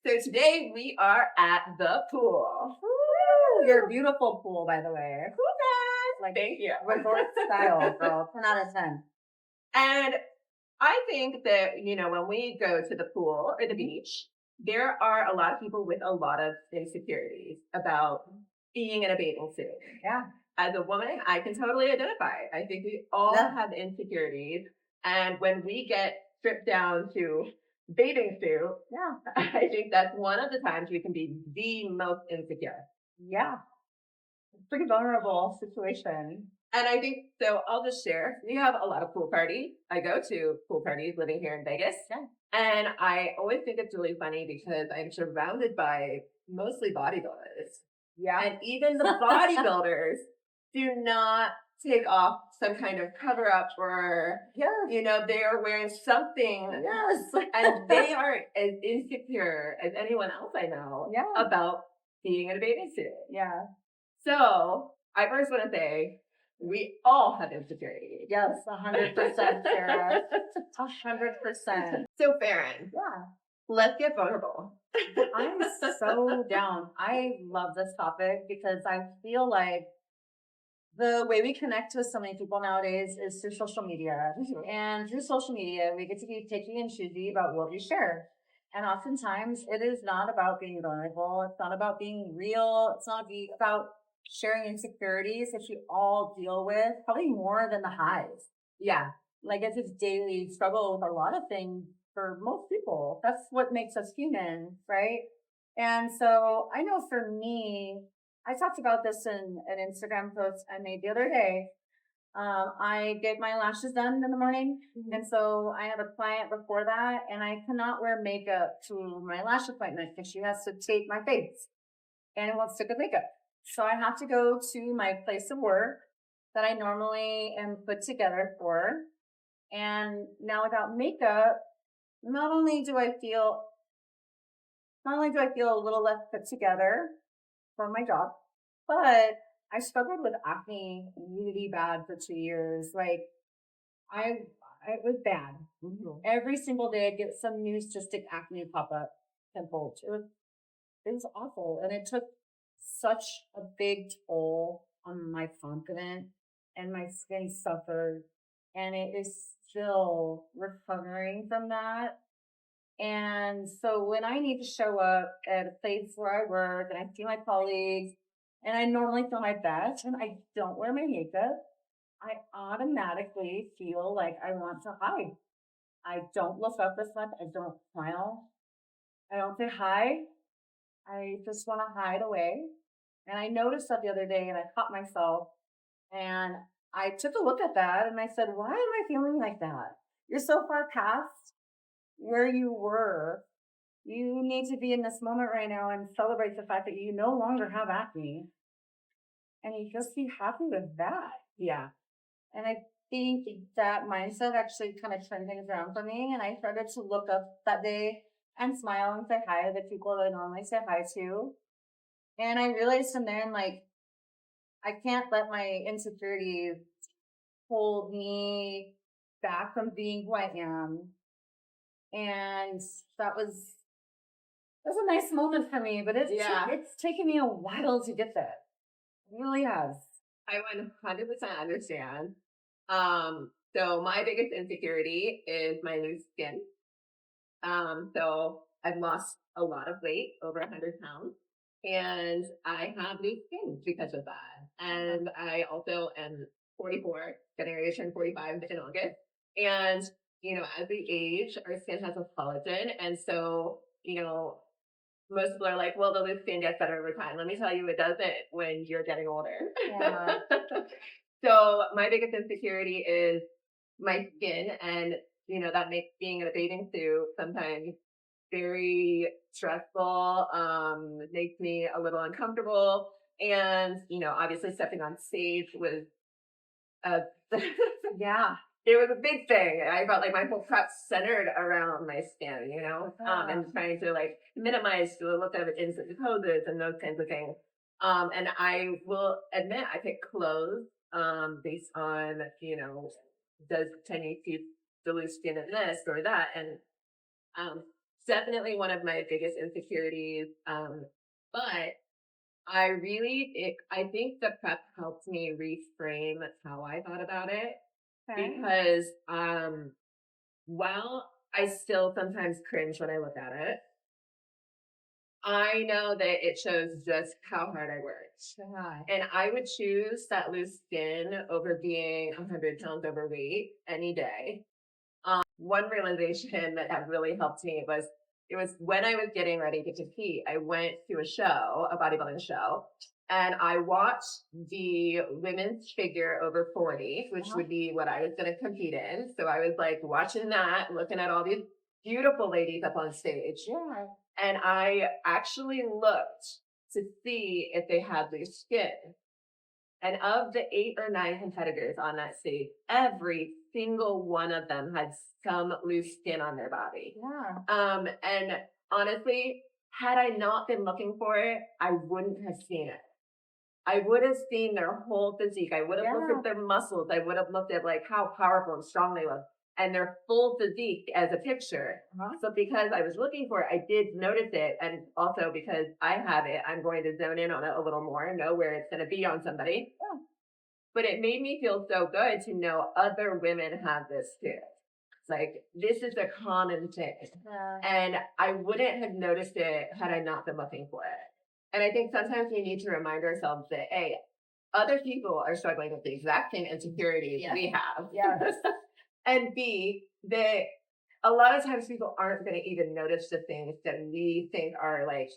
So today we are at the pool. Woo! Your beautiful pool, by the way. Like, thank you. Resort style, girl. 10 out of 10. And I think that, when we go to the pool or the beach, there are a lot of people with a lot of insecurities about being in a bathing suit. Yeah. As a woman, I can totally identify. I think we all have insecurities. And when we get stripped down to bathing suit, I think that's one of the times we can be the most insecure. Yeah. It's a pretty vulnerable situation. And I think, so I'll just share, we have a lot of pool parties. I go to pool parties living here in Vegas. Yeah. And I always think it's really funny because I'm surrounded by mostly bodybuilders. Yeah. And even the bodybuilders do not take off some kind of cover up or, they are wearing something. Yes. And they are as insecure as anyone else I know about being in a bathing suit. Yeah. So I first want to say, we all have insecurities. Yes, 100%, Sarah. 100%. So Farrihn, let's get vulnerable. I'm so down. I love this topic because I feel like the way we connect with so many people nowadays is through social media. And through social media, we get to be picky and choosy about what we share. And oftentimes it is not about being vulnerable. It's not about being real. It's not about sharing insecurities that we all deal with, probably more than the highs. Yeah. Like it's a daily struggle with a lot of things for most people. That's what makes us human, right? And so I know for me, I talked about this in an Instagram post I made the other day. I get my lashes done in the morning. And so I have a client before that and I cannot wear makeup to my lash appointment because she has to tape my face and it won't stick with makeup. So I have to go to my place of work that I normally am put together for. And now without makeup, not only do I feel a little less put together for my job, but I struggled with acne really bad for 2 years. Like it was bad. Mm-hmm. Every single day I'd get some new cystic acne pop up pimples. It was awful. And it took such a big toll on my confidence and my skin suffered. And it is still recovering from that. And so when I need to show up at a place where I work and I see my colleagues and I normally feel my best and I don't wear my makeup, I automatically feel like I want to hide. I don't look up as much. I don't smile. I don't say hi. I just want to hide away. And I noticed that the other day and I caught myself and I took a look at that and I said, why am I feeling like that? You're so far past where you were. You need to be in this moment right now and celebrate the fact that you no longer have acne. And you just be happy with that. Yeah. And I think that mindset actually kind of turned things around for me. And I started to look up that day and smile and say hi to the people that I normally say hi to. And I realized from then, like, I can't let my insecurities hold me back from being who I am. And that was a nice moment for me, but it's taken me a while to get there. It really has. I 100% understand. So my biggest insecurity is my loose skin. So I've lost a lot of weight, over 100 pounds, and I have loose skin because of that. And I also am 44, generation 45 in August. And, as we age, our skin has a collagen. And so, most people are like, well, the loose skin gets better over time. Let me tell you, it doesn't when you're getting older. Yeah. So my biggest insecurity is my skin. And, that makes being in a bathing suit sometimes very stressful, makes me a little uncomfortable. And, obviously stepping on stage was it was a big thing. I felt like my whole prep centered around my skin, and trying to like minimize the look of it into the poses and those kinds of things. And I will admit I pick clothes, based on, can you see the loose skin in this or that? And, definitely one of my biggest insecurities. But I think the prep helped me reframe how I thought about it Okay. because, while I still sometimes cringe when I look at it, I know that it shows just how hard I worked. Yeah. And I would choose that loose skin over being 100 pounds overweight any day. One realization that have really helped me was it was when I was getting ready to compete. I went to a show, a bodybuilding show, and I watched the women's figure over 40, which would be what I was going to compete in. So I was like watching that, looking at all these beautiful ladies up on stage. Yeah. And I actually looked to see if they had loose skin. And of the 8 or 9 competitors on that stage, every single one of them had some loose skin on their body. Yeah. And honestly, had I not been looking for it, I wouldn't have seen it. I would have seen their whole physique. I would have looked at their muscles. I would have looked at like how powerful and strong they look and their full physique as a picture. So because I was looking for it, I did notice it. And also because I have it, I'm going to zone in on it a little more, know where it's going to be on somebody. Yeah. But it made me feel so good to know other women have this too. Like, this is a common thing. Yeah. And I wouldn't have noticed it had I not been looking for it. And I think sometimes we need to remind ourselves that, A, other people are struggling with the exact same insecurities we have. Yes. And B, that a lot of times people aren't going to even notice the things that we think are like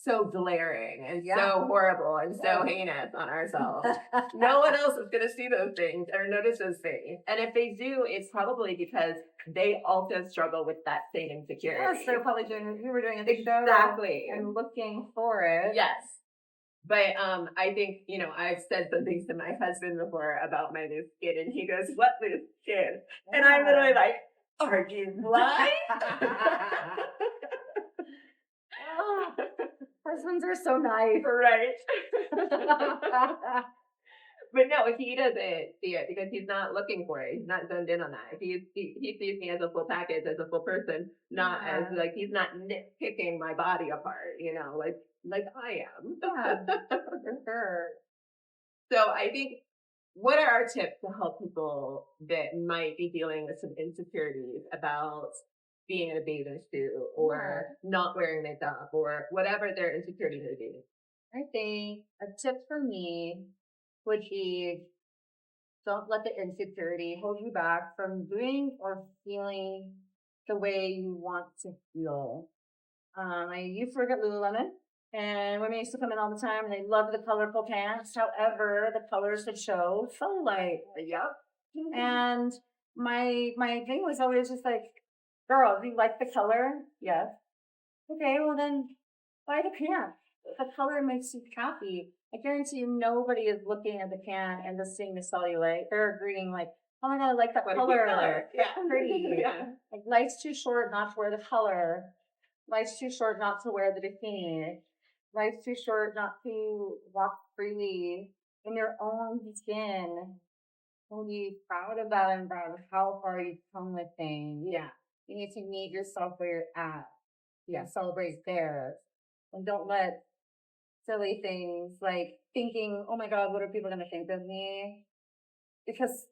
so glaring and so horrible and so heinous on ourselves. No one else is going to see those things or notice those things. And if they do, it's probably because they also struggle with that same insecurity. Yes, they're probably doing, we were doing a big Exactly. show and looking for it. Yes. But I think, I've said some things to my husband before about my loose skin, and he goes, "What loose skin?" And I'm literally like, "Are you blind?" Husbands are so nice. Right. But no, he doesn't see it because he's not looking for it. He's not zoned in on that. He sees me as a full package, as a full person, not as like, he's not nitpicking my body apart, like I am. For sure. So I think, what are our tips to help people that might be dealing with some insecurities about being in a bathing suit or not wearing makeup or whatever their insecurity may be? I think a tip for me would be, don't let the insecurity hold you back from doing or feeling the way you want to feel. I used to work at Lululemon, and women used to come in all the time and they loved the colorful pants. However, the colors would show cellulite. Yep. And my thing was always just like, girl, do you like the color? Yes. Okay, well then buy the pants. The color makes you happy. I guarantee you nobody is looking at the can and just seeing the cellulite. They're agreeing like, oh my God, I like that color. Yeah. Pretty. Yeah. Like, life's too short not to wear the color. Life's too short not to wear the bikini. Life's too short not to walk freely in your own skin. Don't be proud about it and proud of how far you've come with things. Yeah. You need to meet yourself where you're at. Yeah. Celebrate there. And don't let silly things like thinking, oh my God, what are people going to think of me? Because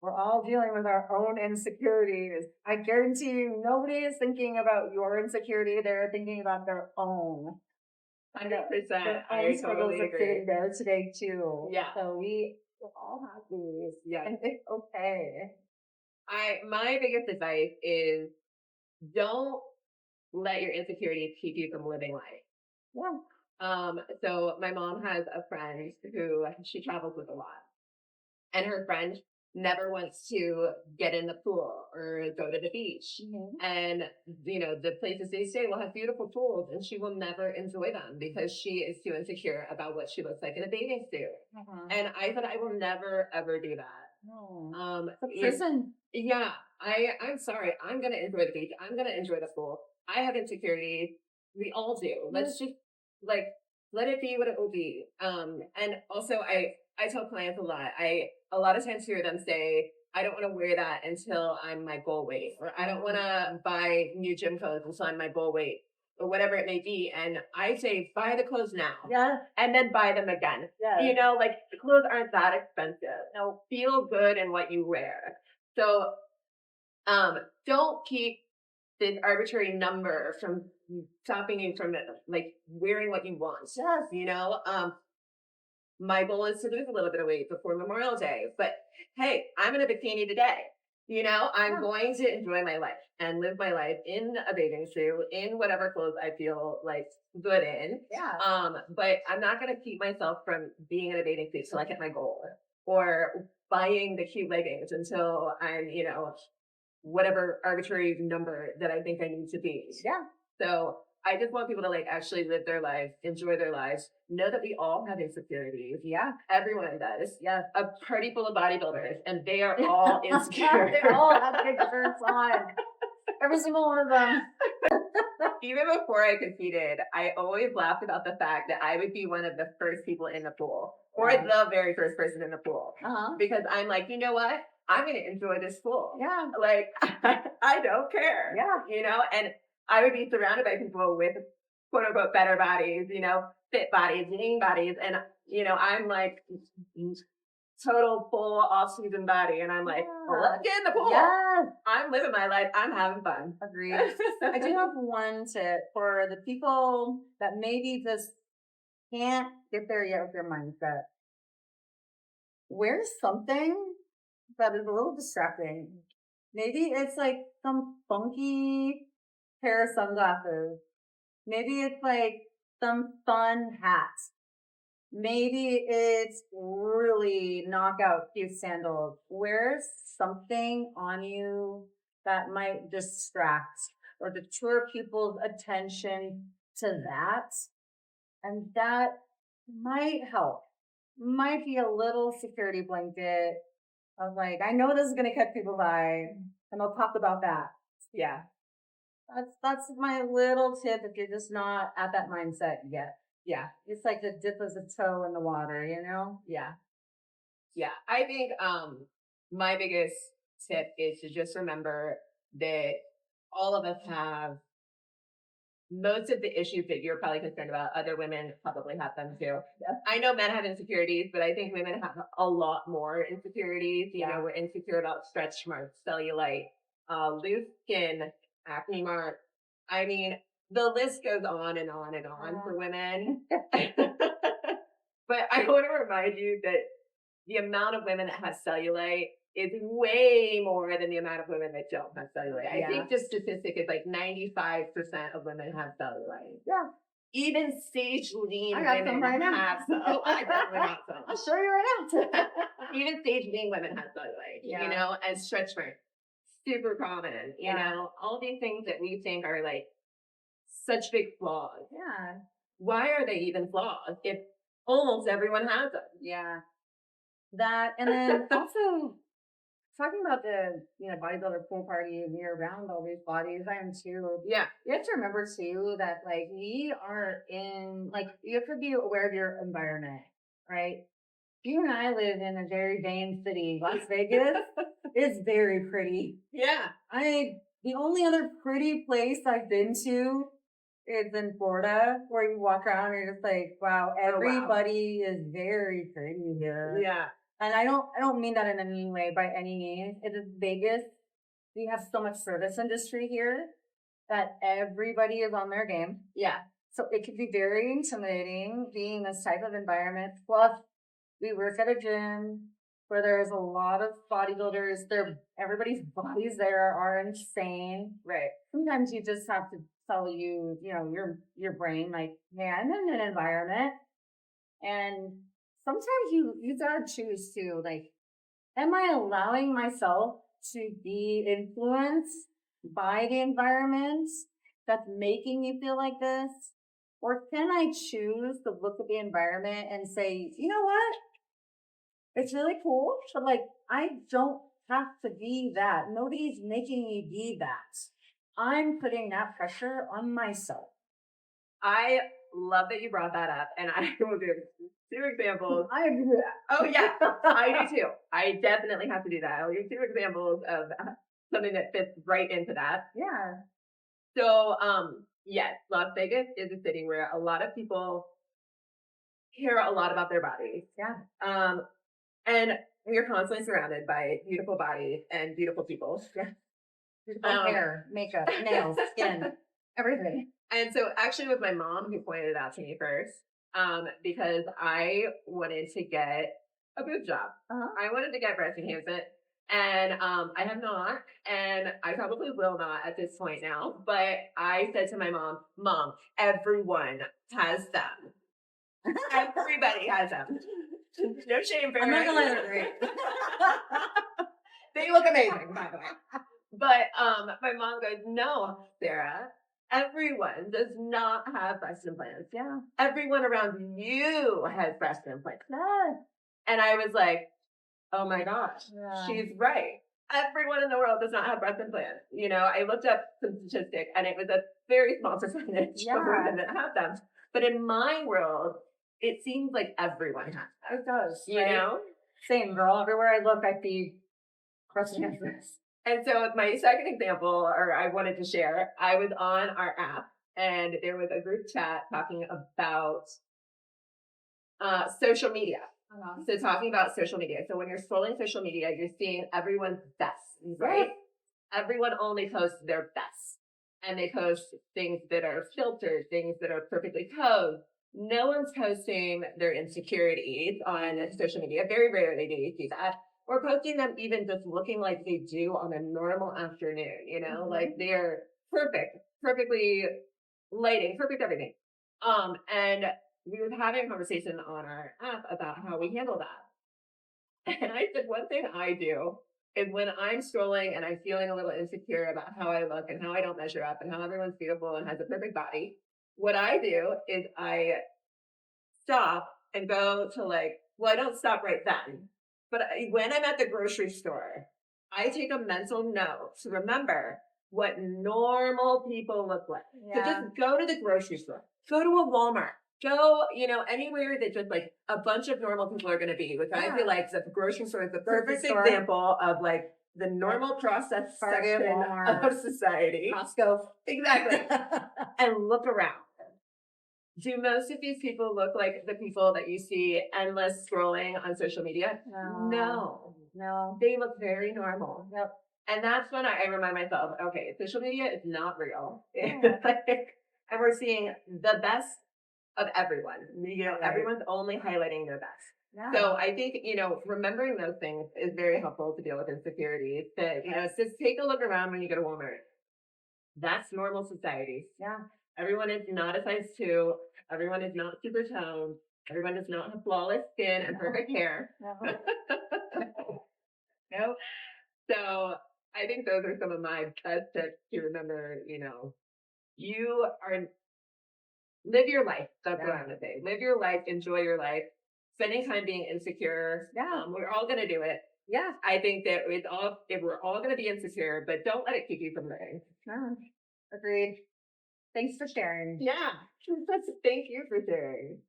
we're all dealing with our own insecurities. I guarantee you, nobody is thinking about your insecurity. They're thinking about their own. 100%. Their I own struggles totally are agree. sitting there today too. Yeah. So we all have these. Yeah. And it's okay. My biggest advice is, don't let your insecurities keep you from living life. Yeah. So my mom has a friend who she travels with a lot, and her friend never wants to get in the pool or go to the beach. And, the places they stay will have beautiful pools, and she will never enjoy them because she is too insecure about what she looks like in a bathing suit. And I said, I will never, ever do that. It's a prison. Yeah. I'm sorry. I'm going to enjoy the beach. I'm going to enjoy the pool. I have insecurities. We all do. Let's just let it be what it will be. And also I tell clients a lot of times hear them say, I don't want to wear that until I'm my goal weight, or I don't want to buy new gym clothes until I'm my goal weight, or whatever it may be. And I say, buy the clothes now. Yeah. And then buy them again. Yeah. You know, like the clothes aren't that expensive. No. Feel good in what you wear. So, don't keep this arbitrary number from stopping you from like wearing what you want. Yes. You know, my goal is to lose a little bit of weight before Memorial Day, but hey, I'm in a bikini today. You know, I'm going to enjoy my life and live my life in a bathing suit, in whatever clothes I feel like good in. Yeah. But I'm not going to keep myself from being in a bathing suit till I hit my goal, or buying the cute leggings until I'm, you know, whatever arbitrary number that I think I need to be. Yeah. So I just want people to like actually live their life, enjoy their lives, know that we all have insecurities. Yeah. Everyone does. Yeah. A party full of bodybuilders, and they are all insecure. They all have big shirts on. Every single one of them. Even before I competed, I always laughed about the fact that I would be one of the first people in the pool, or the very first person in the pool, because I'm like, you know what? I'm going to enjoy this pool. Yeah. Like, I don't care. Yeah. You know, and I would be surrounded by people with quote unquote better bodies, you know, fit bodies, lean bodies. And, you know, I'm like total full off season body. And I'm like, oh, let's get in the pool. Yes. I'm living my life. I'm having fun. Agreed. I do have one tip for the people that maybe just can't get there yet with their mindset. Wear something that is a little distracting. Maybe it's like some funky pair of sunglasses. Maybe it's like some fun hat. Maybe it's really knockout cute sandals. Wear something on you that might distract or deter people's attention to that. And that might help. Might be a little security blanket of like, I know this is going to catch people's eye, and I'll talk about that. Yeah. That's my little tip if you're just not at that mindset yet. Yeah. It's like the dip of the toe in the water, you know? Yeah. Yeah. I think my biggest tip is to just remember that all of us have most of the issues that you're probably concerned about. Other women probably have them too. Yeah. I know men have insecurities, but I think women have a lot more insecurities. You know, we're insecure about stretch marks, cellulite, loose skin, acne marks. I mean, the list goes on and on and on for women. But I want to remind you that the amount of women that have cellulite is way more than the amount of women that don't have cellulite. I think the statistic is like 95% of women have cellulite. Yeah. Even stage lean I got women some right now. have cellulite. I definitely got some. I'll show you right now. Even stage lean women have cellulite, you know, and stretch marks. Super common, you know, all these things that we think are like such big flaws. Yeah. Why are they even flaws if almost everyone has them? Yeah. That, and then also talking about the, you know, bodybuilder pool party and you're around all these bodies, I am too. Yeah. You have to remember too that like we are in, like, you have to be aware of your environment, right? You and I live in a very vain city. Las Vegas is very pretty. Yeah. The only other pretty place I've been to is in Florida, where you walk around and you're just like, wow, everybody is very pretty here. Yeah. And I don't mean that in any way by any means. It is Vegas. We have so much service industry here that everybody is on their game. Yeah. So it could be very intimidating being in this type of environment. Plus, we work at a gym where there's a lot of bodybuilders. Everybody's bodies there are insane. Right. Sometimes you just have to tell you know, your brain, like, hey, I'm in an environment. And sometimes you gotta choose to, like, am I allowing myself to be influenced by the environment that's making me feel like this? Or can I choose to look at the environment and say, you know what? It's really cool, but like, I don't have to be that. Nobody's making me be that. I'm putting that pressure on myself. I love that you brought that up, and I will give 2 examples. I agree with that. Oh, yeah, I do too. I definitely have to do that. I'll give 2 examples of something that fits right into that. Yeah. So, yes, Las Vegas is a city where a lot of people care a lot about their bodies. Yeah. And we're constantly surrounded by beautiful bodies and beautiful people. Yeah. Beautiful Um, hair, makeup, nails, skin, everything. And so actually it was my mom who pointed it out to me first, because I wanted to get a boob job. Uh-huh. I wanted to get breast enhancement, and I have not, and I probably will not at this point now. But I said to my mom, "Mom, everyone has them. Everybody has them. No shame, I'm not Farrihn. gonna let her agree. They look amazing, by the way." But my mom goes, "No, Sarah, everyone does not have breast implants. Yeah. Everyone around you has breast implants." Yeah. And I was like, "Oh my gosh, Yeah. she's right. Everyone in the world does not have breast implants." You know, I looked up some statistic, and it was a very small percentage of women that have them. But in my world, it seems like everyone has them. It does. You right? know? Same girl. Everywhere I look, I see breast enhancements. And so my second example, or I wanted to share, I was on our app and there was a group chat talking about social media. Uh-huh. So talking about social media. So when you're scrolling social media, you're seeing everyone's best, right? Everyone only posts their best. And they post things that are filtered, things that are perfectly posed. No one's posting their insecurities on social media. Very rarely do you see that. Or posting them even just looking like they do on a normal afternoon, you know, like they're perfect, perfectly lighting, perfect everything. And we were having a conversation on our app about how we handle that. And I said, one thing I do is when I'm scrolling and I'm feeling a little insecure about how I look and how I don't measure up and how everyone's beautiful and has a perfect body, what I do is I stop and go to well, I don't stop right then, but when I'm at the grocery store, I take a mental note to remember what normal people look like. Yeah. So just go to the grocery store, go to a Walmart, go, anywhere that just a bunch of normal people are going to be, which I feel like the grocery store is the perfect example of the normal process Target, section Walmart, of society. Costco. Exactly. And look around. Do most of these people look like the people that you see endless scrolling on social media? No. They look very normal. Yep. And that's when I remind myself, okay, social media is not real. Yeah. And we're seeing the best of everyone. Everyone's only highlighting their best. Yeah. So I think, remembering those things is very helpful to deal with insecurities. That, just take a look around when you go to Walmart. That's normal society. Yeah. Everyone is not a size 2. Everyone is not super toned. Everyone does not have flawless skin and perfect hair. No. No. So I think those are some of my best tips to remember, you are, live your life. That's what I'm going to say. Live your life, enjoy your life, spending time being insecure. Yeah. We're all going to do it. Yeah. I think that we're all going to be insecure, but don't let it keep you from living. No. Agreed. Thanks for sharing. Yeah. Thank you for sharing.